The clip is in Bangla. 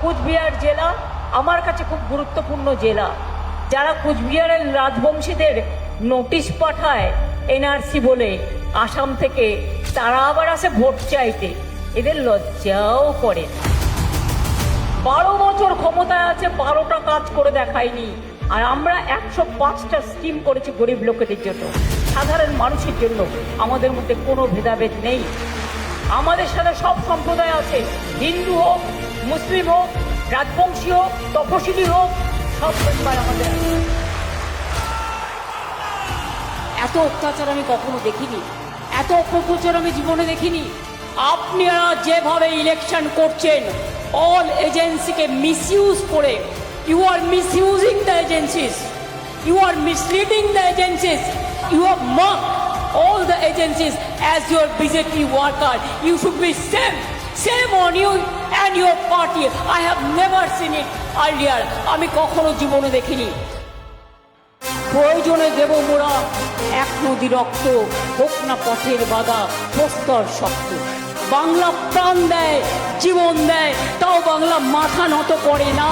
কুচবিহার জেলা আমার কাছে খুব গুরুত্বপূর্ণ জেলা। যারা কুচবিহারের রাজবংশীদের নোটিশ পাঠায় এনআরসি বলে আসাম থেকে, তারা আবার আসে ভোট চাইতে, এদের লজ্জাও করে। 12 বছর ক্ষমতায় আছে, 12টা কাজ করে দেখায়নি। আর আমরা 105টা স্কিম করেছি গরিব লোকেদের জন্য, সাধারণ মানুষের জন্য। আমাদের মধ্যে কোনো ভেদাভেদ নেই, আমাদের সাথে সব সম্প্রদায় আছে, হিন্দু হোক, মুসলিম হোক, রাজবংশী হোক, তপশিলি হোক, সব পরিবার আমাদের আছে। এত অত্যাচার আমি কখনো দেখিনি, এত অপপ্রচার আমি জীবনে দেখিনি। আপনারা যেভাবে ইলেকশন করছেন, অল এজেন্সিকে মিসইউজ করে, you R মিসইউজিং the agencies, you R misleading the agencies, you have marked all the agencies as your BJP worker. You should be same on you and your party. I have never seen it earlier. আমি কখনো জীবনে দেখিনি। প্রয়োজনে দেব মোরা এক নদী রক্ত, হোক না পথের বাধা প্রস্তর শক্ত। বাংলা প্রাণ দেয়, জীবন দেয়, তাও বাংলা মাথা নত করে না।